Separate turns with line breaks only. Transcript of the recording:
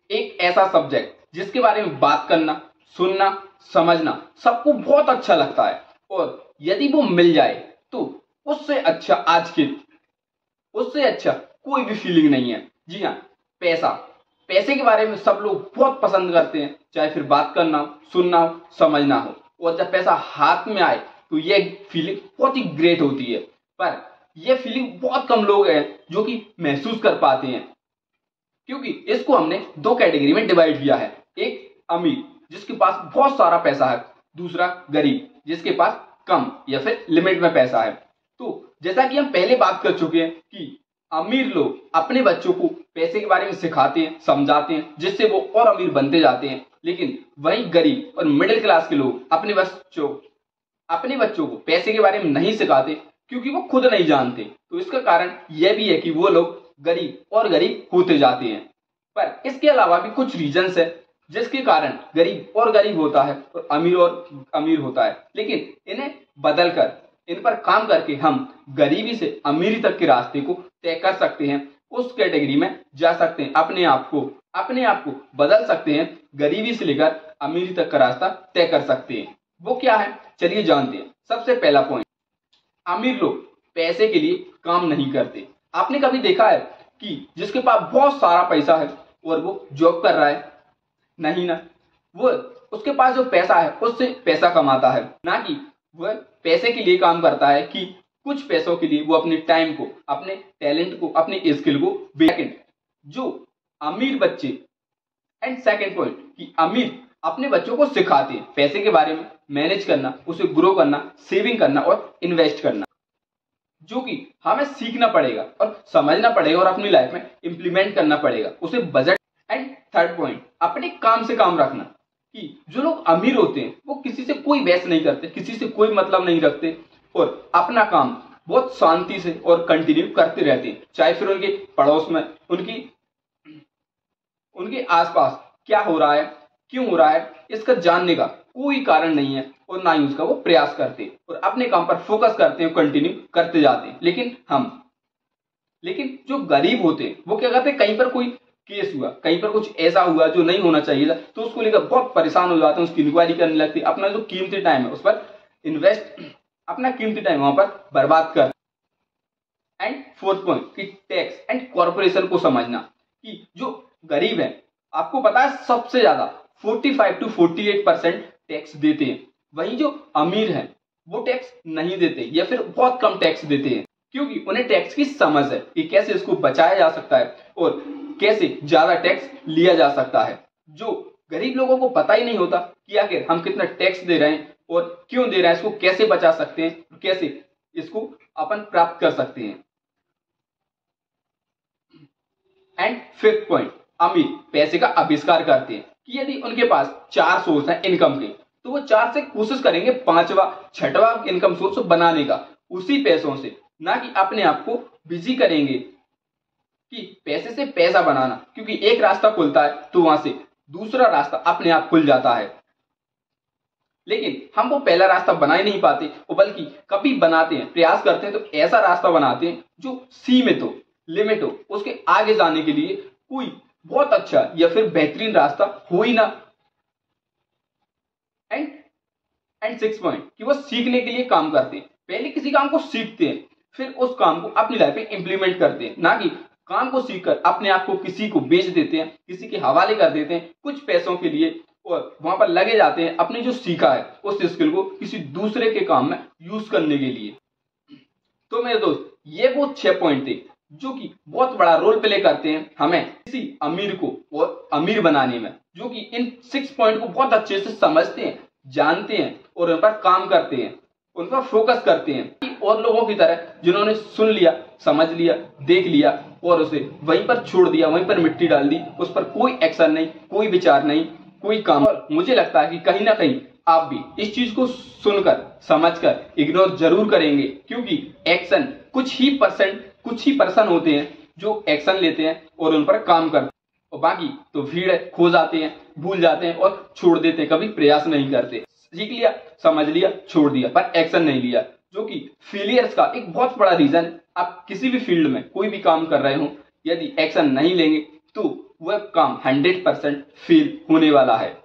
एक ऐसा सब्जेक्ट जिसके बारे में बात करना, सुनना, समझना सबको बहुत अच्छा लगता है, और यदि वो मिल जाए तो उससे अच्छा उससे अच्छा कोई भी फीलिंग नहीं है। जी हाँ, पैसा, पैसे के बारे में सब लोग बहुत पसंद करते हैं, चाहे फिर बात करना हो, सुनना हो, समझना हो। और जब पैसा हाथ में आए तो ये फीलिंग बहुत ही ग्रेट होती है। पर यह फीलिंग बहुत कम लोग हैं जो कि महसूस कर पाते हैं, क्योंकि इसको हमने दो कैटेगरी में डिवाइड किया है। एक अमीर जिसके पास बहुत सारा पैसा है, दूसरा गरीब जिसके पास कम या फिर लिमिट में पैसा है। तो जैसा कि हम पहले बात कर चुके हैं कि अमीर लोग अपने बच्चों को पैसे के बारे में सिखाते हैं, समझाते हैं, जिससे वो और अमीर बनते जाते हैं। लेकिन वही गरीब और मिडिल क्लास के लोग अपने बच्चों को पैसे के बारे में नहीं सिखाते, क्योंकि वो खुद नहीं जानते। तो इसका कारण यह भी है कि वो लोग गरीब और गरीब होते जाते हैं। पर इसके अलावा भी कुछ रीजंस है जिसके कारण गरीब और गरीब होता है और अमीर होता है। लेकिन इन्हें बदलकर, इन पर काम करके हम गरीबी से अमीरी तक के रास्ते को तय कर सकते हैं, उस कैटेगरी में जा सकते हैं, अपने आप को बदल सकते हैं, गरीबी से लेकर अमीरी तक का रास्ता तय कर सकते हैं। वो क्या है, चलिए जानते हैं। सबसे पहला पॉइंट, अमीर लोग पैसे के लिए काम नहीं करते। आपने कभी देखा है कि जिसके पास बहुत सारा पैसा है और वो जॉब कर रहा है? नहीं ना। वो उसके पास जो पैसा है उससे पैसा कमाता है, ना कि वह पैसे के लिए काम करता है कि कुछ पैसों के लिए वो अपने टाइम को, अपने टैलेंट को, अपनी स्किल को जो अमीर बच्चे, एंड सेकंड पॉइंट कि अमीर अपने बच्चों को सिखाते हैं पैसे के बारे में मैनेज करना, उसे ग्रो करना, सेविंग करना और इन्वेस्ट करना, जो कि हमें सीखना पड़ेगा और समझना पड़ेगा और अपनी लाइफ में इंप्लीमेंट करना पड़ेगा, उसे बजट। एंड थर्ड पॉइंट, अपने काम से काम रखना, कि जो लोग अमीर होते हैं वो किसी से कोई बहस नहीं करते, किसी से कोई मतलब नहीं रखते और अपना काम बहुत शांति से और कंटिन्यू करते रहते हैं, चाहे फिर उनके पड़ोस में, उनके आसपास क्या हो रहा है, क्यों हो रहा है, इसका जानने का कोई कारण नहीं है और ना ही उसका वो प्रयास करते और अपने काम पर फोकस करते हैं, कंटिन्यू करते जाते हैं। लेकिन जो गरीब होते हैं वो क्या करते हैं, कहीं पर कोई केस हुआ, कहीं पर कुछ ऐसा हुआ जो नहीं होना चाहिए था, तो उसको लेकर बहुत परेशान हो जाते हैं, उसकी इंक्वायरी करने लगते हैं, अपना जो कीमती टाइम है उस पर अपना कीमती टाइम वहां पर बर्बाद कर। एंड फोर्थ पॉइंट कि टैक्स एंड कॉर्पोरेशन को समझना, कि जो गरीब है, आपको पता है सबसे ज्यादा 45 to 48% टैक्स देते हैं, वहीं जो अमीर है वो टैक्स नहीं देते या फिर बहुत कम टैक्स देते हैं, क्योंकि उन्हें टैक्स की समझ है कि कैसे इसको बचाया जा सकता है और कैसे ज्यादा टैक्स लिया जा सकता है। जो गरीब लोगों को पता ही नहीं होता कि आखिर हम कितना टैक्स दे रहे हैं और क्यों दे रहे हैं, इसको कैसे बचा सकते हैं, कैसे इसको अपन प्राप्त कर सकते हैं। एंड फिफ्थ पॉइंट, अमीर पैसे का आविष्कार करते हैं, कि यदि उनके पास 4 सोर्स हैं इनकम के, तो वो 4 से कोशिश करेंगे 5वां 6वां इनकम सोर्स बनाने का उसी पैसों से, ना कि अपने आप को बिजी करेंगे कि पैसे से पैसा बनाना, क्योंकि एक रास्ता खुलता है तो वहां से दूसरा रास्ता अपने आप खुल जाता है। लेकिन हम वो पहला रास्ता बना ही नहीं पाते, बल्कि कभी बनाते हैं, प्रयास करते हैं तो ऐसा रास्ता बनाते हैं जो सीमित हो, लिमिट हो, उसके आगे जाने के लिए कोई बहुत अच्छा या फिर बेहतरीन रास्ता हो ही ना। एंड सिक्स पॉइंट कि वो सीखने के लिए काम करते हैं, पहले किसी काम को सीखते हैं, फिर उस काम को अपनी लाइफ में इंप्लीमेंट करते हैं, ना कि काम को सीखकर अपने आप को किसी को बेच देते हैं, किसी के हवाले कर देते हैं कुछ पैसों के लिए, और वहां पर लगे जाते हैं अपनी जो सीखा है उस स्किल को किसी दूसरे के काम में यूज करने के लिए। तो मेरे दोस्त, ये वो 6 पॉइंट थे जो कि बहुत बड़ा रोल प्ले करते हैं हमें किसी अमीर को और अमीर बनाने में, जो कि इन 6 पॉइंट को बहुत अच्छे से समझते हैं, जानते हैं और उन पर काम करते हैं, उन पर फोकस करते हैं, और लोगों की तरह जिन्होंने सुन लिया, समझ लिया, देख लिया और उसे वहीं पर छोड़ दिया, वहीं पर मिट्टी डाल दी, उस पर कोई एक्शन नहीं, कोई विचार नहीं, कोई काम। और मुझे लगता है कि कहीं ना कहीं आप भी इस चीज को सुनकर, समझकर इग्नोर जरूर करेंगे, क्योंकि एक्शन कुछ ही पर्सन होते हैं जो एक्शन लेते हैं और उन पर काम करते हैं, और बाकी तो भीड़ है, खो जाते हैं, भूल जाते हैं और छोड़ देते हैं, कभी प्रयास नहीं करते। सीख लिया, समझ लिया, छोड़ दिया, पर एक्शन नहीं लिया, जो कि फेलियर्स का एक बहुत बड़ा रीजन। आप किसी भी फील्ड में कोई भी काम कर रहे हो, यदि एक्शन नहीं लेंगे तो वह काम 100% फेल होने वाला है।